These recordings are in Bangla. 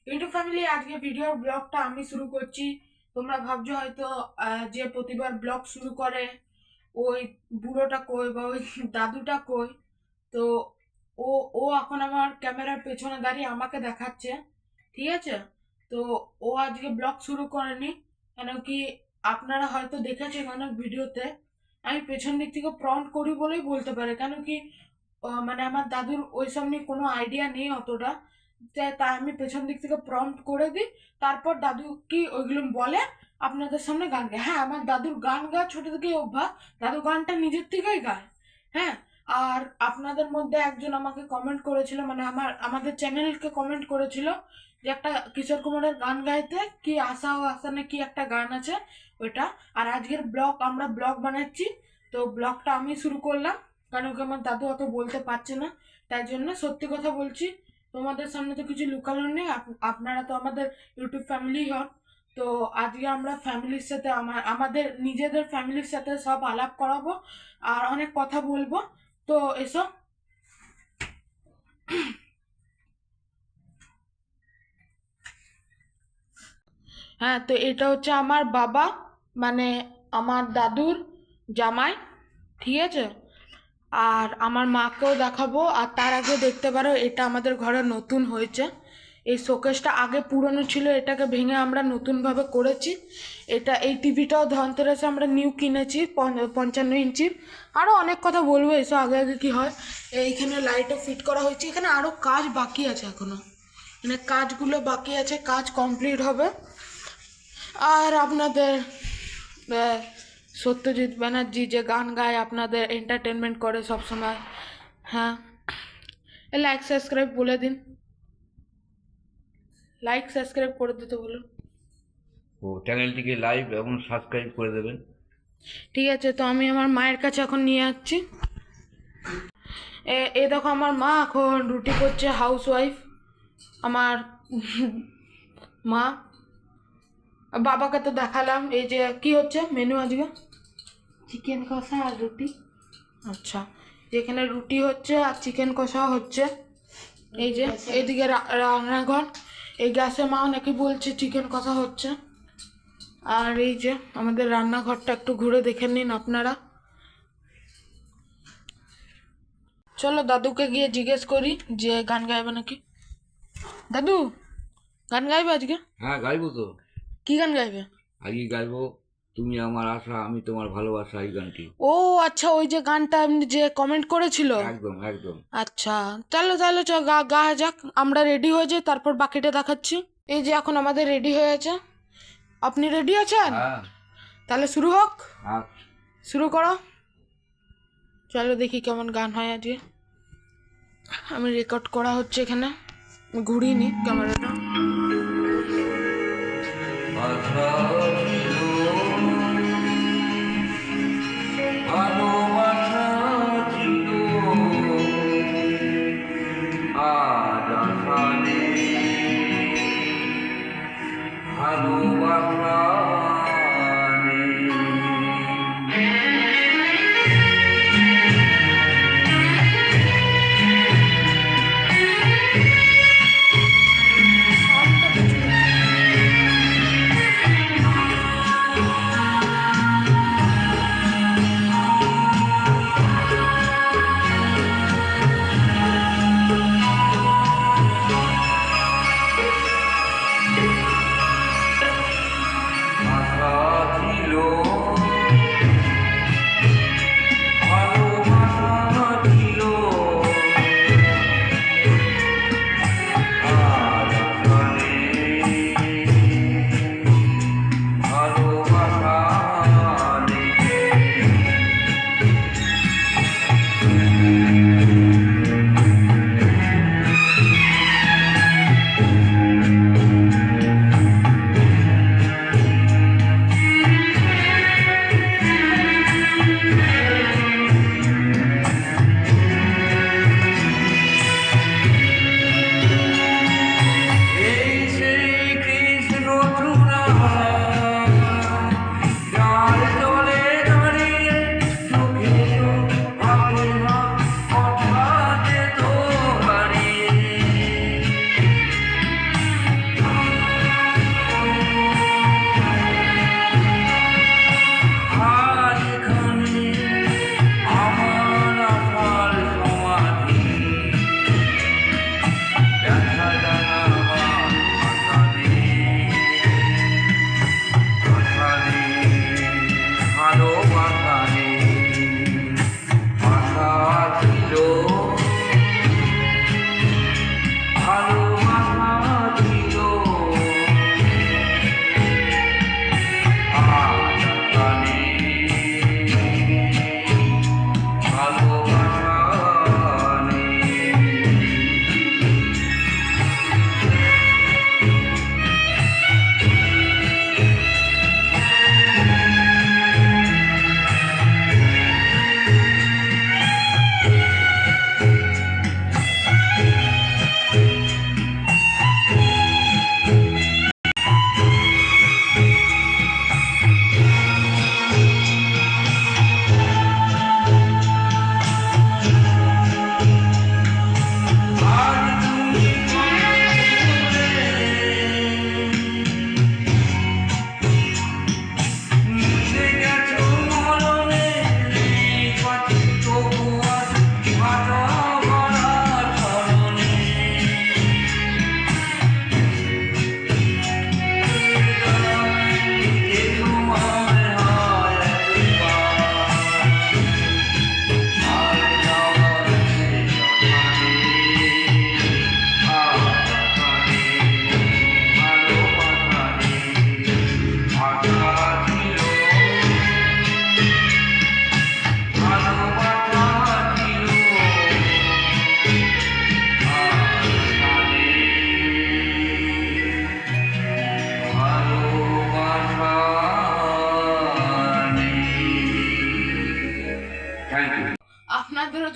ইউটিউব ফ্যামিলি, আজকে ভিডিওর ব্লগটা আমি শুরু করছি। তোমরা ভাবছো হয়তো যে প্রতিবার ব্লগ শুরু করে ওই বুড়োটা কই বা ওই দাদুটা কই। তো ও ও এখন আমার ক্যামেরার পেছনে দাঁড়িয়ে আমাকে দেখাচ্ছে, ঠিক আছে? তো ও আজকে ব্লগ শুরু করেনি, কেন কি আপনারা হয়তো দেখেছেন অনেক ভিডিওতে আমি পেছন দিক থেকে প্রম্পট করি বলেই বলতে পারে, কেন কি মানে আমার দাদুর ওইসব নিয়ে কোনো আইডিয়া নেই অতটা। তাই আমি পেছন দিক থেকে প্রম্পট করে দিই, তারপর দাদু কি ওইগুলো বলে আপনাদের সামনে গান গায়। হ্যাঁ, আমার দাদুর গান গাওয়া ছোট থেকেই অভ্যাস, দাদু গানটা নিজের থেকেই গায়। হ্যাঁ, আর আপনাদের মধ্যে একজন আমাকে কমেন্ট করেছিল, মানে আমাদের চ্যানেলকে কমেন্ট করেছিল যে একটা কিশোর কুমারের গান গাইতে, কি আশা ও আসানে কি একটা গান আছে ওইটা। আর আজকের আমরা ব্লগ বানাচ্ছি, তো ব্লগটা আমি শুরু করলাম, কারণ কি আমার দাদু অত বলতে পারছে না। তাই জন্য সত্যি কথা বলছি, তোমাদের সামনে তো কিছু লুকানোর নেই। আপনারা তো আমাদের ইউটিউব ফ্যামিলি হন। তো আজকে আমরা ফ্যামিলির সাথে আমাদের নিজেদের ফ্যামিলির সাথে সব আলাপ করাবো আর অনেক কথা বলবো। তো এসো। হ্যাঁ, তো এটা হচ্ছে আমার বাবা, মানে আমার দাদুর জামাই, ঠিক আছে? আর আমার মাকেও দেখাবো। আর তার আগে দেখতে পারো, এটা আমাদের ঘরে নতুন হয়েছে। এই শোকেসটা আগে পুরনো ছিল, এটাকে ভেঙে আমরা নতুনভাবে করেছি। এই টিভিটাও ধনতেরাসে আমরা নিউ কিনেছি, 55 ইঞ্চির। আরও অনেক কথা বলবো, এসো আগে আগে কি হয়। এইখানে লাইটও ফিট করা হয়েছে, এখানে আরও কাজ বাকি আছে এখনো, মানে কাজগুলো বাকি আছে, কাজ কমপ্লিট হবে। আর আপনাদের সত্যজিৎ ব্যানার্জি যে গান গায়, আপনাদের এন্টারটেনমেন্ট করে সব সময়। হ্যাঁ, লাইক সাবস্ক্রাইব বলে দিন, লাইক সাবস্ক্রাইব করে দিতে বলুন। ও চ্যানেলটিকে লাইক এবং সাবস্ক্রাইব করে দেবেন। ঠিক আছে, তো আমি আমার মায়ের কাছে এখন নিয়ে যাচ্ছি। এ দেখো, আমার মা এখন রুটি করছে, হাউস ওয়াইফ আমার মা। বাবাকে তো দেখালাম। এই যে কি হচ্ছে মেনু আজকে, চিকেন কষা আর রুটি। আচ্ছা, যেখানে রুটি হচ্ছে আর চিকেন কষাও হচ্ছে। এই যে এইদিকে রান্নাঘর, এই গ্যাসে মা নাকি বলছে চিকেন কষা হচ্ছে। আর এই যে আমাদের রান্নাঘরটা একটু ঘুরে দেখে নিন আপনারা। চলো দাদুকে গিয়ে জিজ্ঞেস করি যে গান গাইবে নাকি। দাদু, গান গাইবে আজকে? হ্যাঁ, গাইবো তো। কি গান গাইবে? আজকে গাইবো তুমি আমার আশা আমি তোমার ভালোবাসা, এই গানটি। ও আচ্ছা, ওই যে গানটা যে কমেন্ট করেছিল। একদম একদম। আচ্ছা, চলো তাহলে গা যাক, আমরা রেডি হয়ে যাই, তারপর বাকিটা দেখাচ্ছি। এই যে এখন আমাদের রেডি হয়ে আছে। আপনি রেডি আছেন? হ্যাঁ। তাহলে শুরু হোক। আচ্ছা। শুরু করো। চলো দেখি কেমন গান হয় আজকে। আমি রেকর্ড করা হচ্ছে এখানে, ঘুরিয়ে নি ক্যামেরাটা। আশা ছিল, ভালোবাসা ছিল, আজ আশা নেই, ভালোবাসা নেই।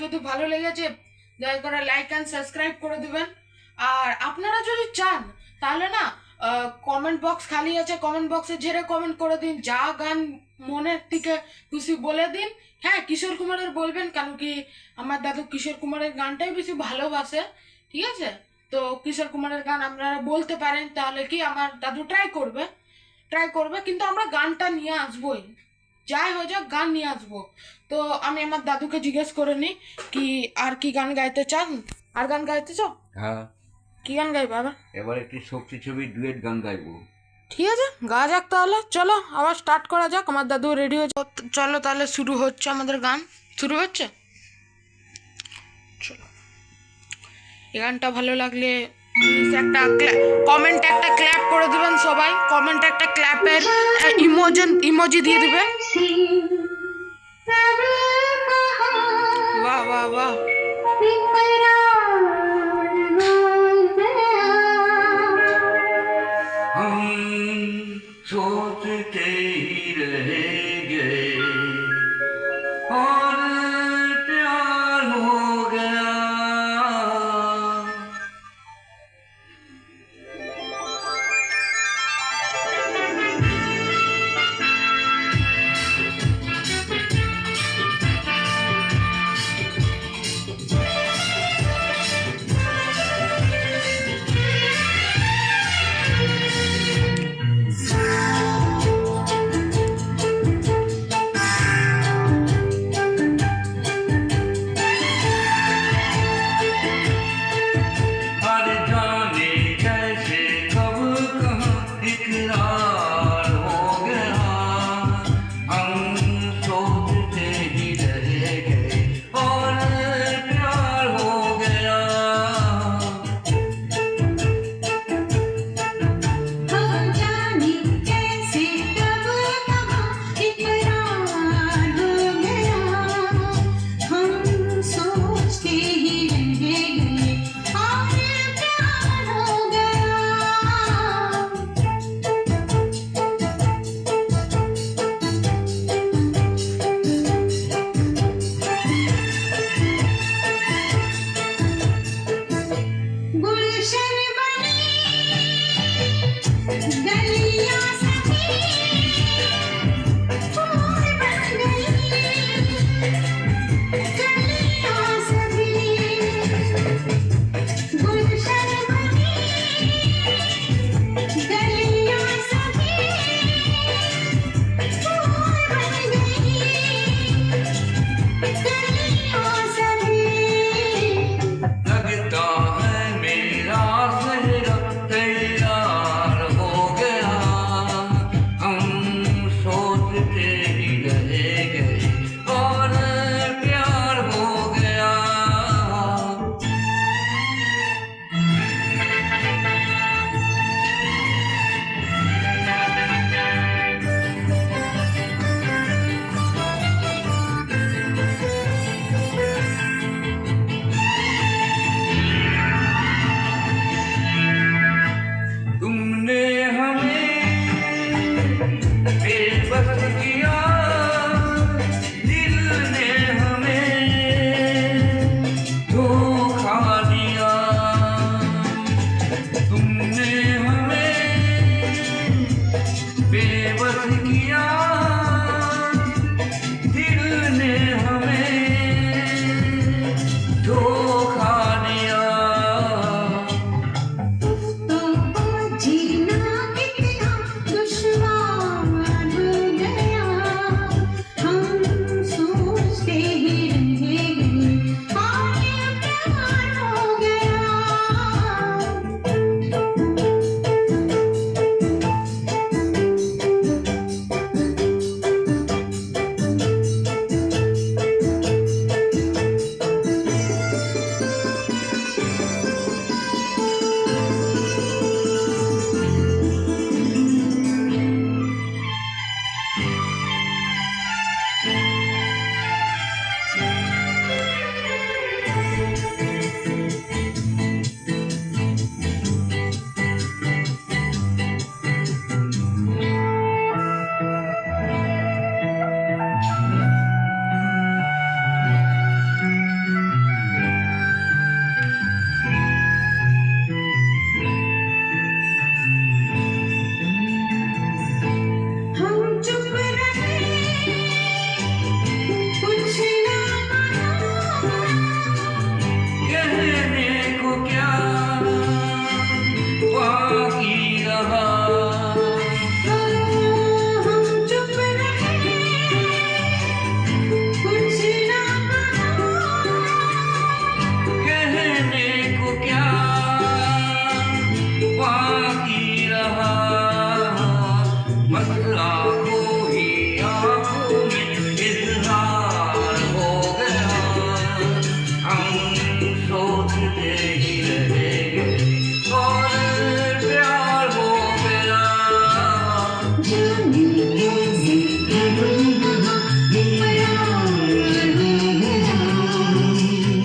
যদি ভালো লেগেছে দয়া করে লাইক অ্যান্ড সাবস্ক্রাইব করে দিবেন। আর আপনারা যদি চান তাহলে না কমেন্ট বক্স খালি আছে, কমেন্ট বক্সে ঝেড়ে কমেন্ট করে দিন, যা গান মনের থেকে খুশি বলে দিন। হ্যাঁ, কিশোর কুমারের বলবেন, কেন কি আমার দাদু কিশোর কুমারের গানটাই বেশি ভালোবাসে। ঠিক আছে, তো কিশোর কুমারের গান আপনারা বলতে পারেন, তাহলে কি আমার দাদু ট্রাই করবে, কিন্তু আমরা গানটা নিয়ে আসবোই, যাই হয়ে যাক গান নিয়ে আসবো। তো আমি আমার দাদুকে জিজ্ঞেস করে নিই কি আর কি গান গাইতে চান, আর গান গাইতে চাও? হ্যাঁ, কি গান গাইবে আবার? এবার একটি শক্তি ছবির ডুয়েট গান গাইবো। ঠিক আছে, গা যাক তাহলে, চলো আবার স্টার্ট করা যাক। আমার দাদু রেডি হয়ে চলো তাহলে শুরু হচ্ছে, আমাদের গান শুরু হচ্ছে। চলো, এই গানটা ভালো লাগলে please একটা কমেন্ট একটা ক্ল্যাপ করে দিবেন সবাই, কমেন্ট একটা ক্ল্যাপের ইমোজি দিয়ে দিবে। वाह वाह वाह। हम सोचते ही रहेंगे और प्यार हो गया। बाकी रहा। हम चुप रहे, कुछ ना कहने को क्या बाकी रहा, बस आंखों ही आंखों में इजहार हो गया। हम सोचते ही रहेंगे और प्यार हो गया। जाने कैसे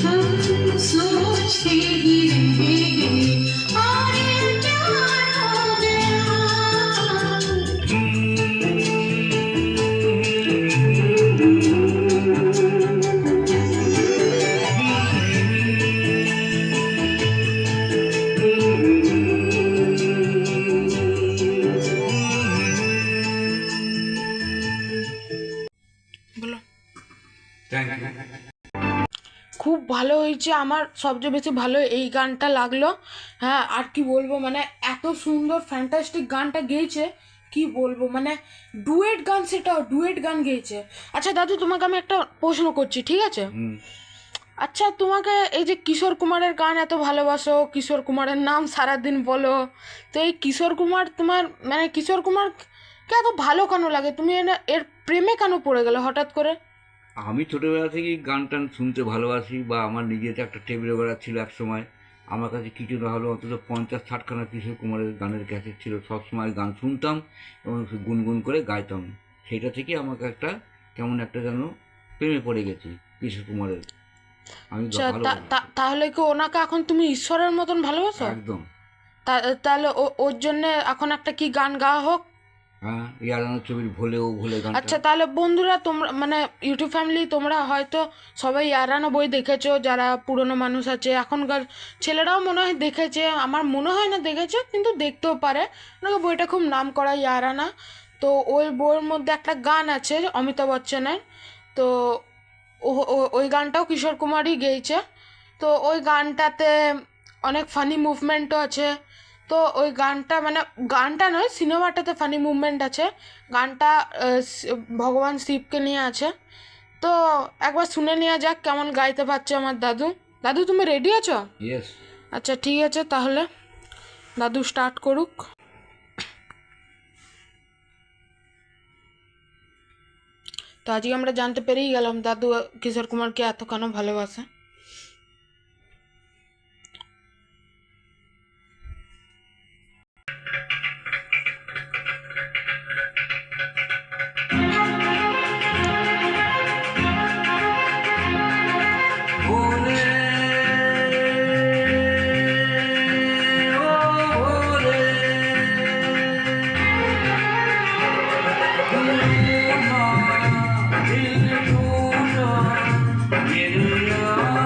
हम सोचते ही रहेंगे और प्यार हो गया। বলো। Thank you. খুব ভালো হয়েছে, আমার সবচেয়ে বেশি ভালো এই গানটা লাগলো। হ্যাঁ, আর কি বলবো, মানে এত সুন্দর ফ্যান্টাস্টিক গানটা গেয়েছে, কি বলবো, মানে ডুয়েট গান, সেটাও ডুয়েট গান গেয়েছে। আচ্ছা দাদু, তোমাকে আমি একটা প্রশ্ন করছি, ঠিক আছে? আচ্ছা, তোমাকে এই যে কিশোর কুমারের গান এত ভালোবাসো, কিশোর কুমারের নাম সারাদিন বলো, তো এই কিশোর কুমার তোমার, মানে কিশোর কুমারকে এত ভালো কেন লাগে? তুমি এর প্রেমে কেন পড়ে গেলে হঠাৎ করে? আমি ছোটোবেলা থেকেই গান টান শুনতে ভালোবাসি, বা আমার নিজের একটা টেপ রেকর্ডার ছিল এক সময়। আমার কাছে কিছু না হলেও অন্তত 50-60খানা কিশোর কুমারের গানের ক্যাসেট ছিল। সবসময় গান শুনতাম এবং গুনগুন করে গাইতাম। সেটা থেকে আমাকে একটা কেমন একটা যেন প্রেমে পড়ে গেছি কিশোর কুমারের। আমি আচ্ছা, ভালোবাসি তাহলে কি ওনাকে এখন তুমি ঈশ্বরের মতন ভালোবাসো? একদম। তাহলে ওর জন্য এখন একটা কি গান গাওয়া হোক? হ্যাঁ, ইয়ারানো ছবির ভোলেও ভোলে গানটা। আচ্ছা, তাহলে বন্ধুরা, তোমরা মানে ইউটিউব ফ্যামিলি, তোমরা হয়তো সবাই ইয়ারানো বই দেখেছো, যারা পুরনো মানুষ আছে। এখনকার ছেলেরাও মনে হয় দেখেছে, আমার মনে হয় না দেখেছে, কিন্তু দেখতেও পারে। ওনাকে বইটা খুব নাম করা, ইয়ারানা। তো ওই বইয়ের মধ্যে একটা গান আছে অমিতাভ বচ্চনের, তো ওই গানটাও কিশোর কুমারই গেয়েছে। তো ওই গানটাতে অনেক ফানি মুভমেন্টও আছে। তো ওই গানটা, মানে গানটা নয়, সিনেমাটাতে ফানি মুভমেন্ট আছে। গানটা ভগবান শিবকে নিয়ে আছে। তো একবার শুনে নেওয়া যাক কেমন গাইতে পারছে আমার দাদু। দাদু, তুমি রেডি আছো? ইয়েস। আচ্ছা, ঠিক আছে, তাহলে দাদু স্টার্ট করুক। তো আজকে আমরা জানতে পেরেই গেলাম দাদু কিশোর কুমারকে এত কেন ভালোবাসে। ভোলে ও ভোলে, टूटा दिल टूटा, मेरे यार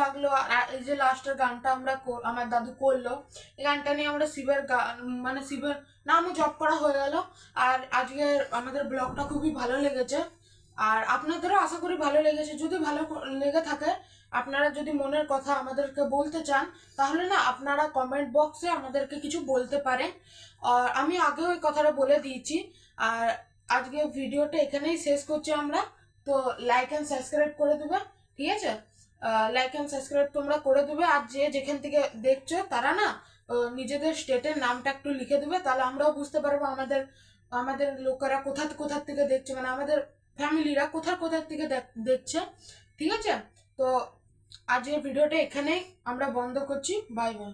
লাগলো। আর এই যে লাস্টের গানটা আমার দাদু করলো, এই গানটা নিয়ে আমরা শিবের গান, মানে শিবের নামও জপ করা হয়ে গেল। আর আজকে আমাদের ব্লগটা খুবই ভালো লেগেছে, আর আপনাদেরও আশা করি ভালো লেগেছে। যদি ভালো লেগে থাকে, আপনারা যদি মনের কথা আমাদেরকে বলতে চান, তাহলে না আপনারা কমেন্ট বক্সে আমাদেরকে কিছু বলতে পারেন। আর আমি আগেও ওই কথাটা বলে দিয়েছি। আর আজকে ভিডিওটা এখানেই শেষ করছি আমরা। তো লাইক অ্যান্ড সাবস্ক্রাইব করে দেবে, ঠিক আছে? লাইক অ্যান্ড সাবস্ক্রাইব তোমরা করে দেবে। আর যে যেখান থেকে দেখছো তারা না নিজেদের স্টেটের নামটা একটু লিখে দেবে, তাহলে আমরাও বুঝতে পারবো আমাদের আমাদের লোকেরা কোথা কোথা থেকে দেখছে, মানে আমাদের ফ্যামিলিরা কোথা থেকে দেখছে, ঠিক আছে? তো আজকের ভিডিওটা এখানেই আমরা বন্ধ করছি। Bye bye.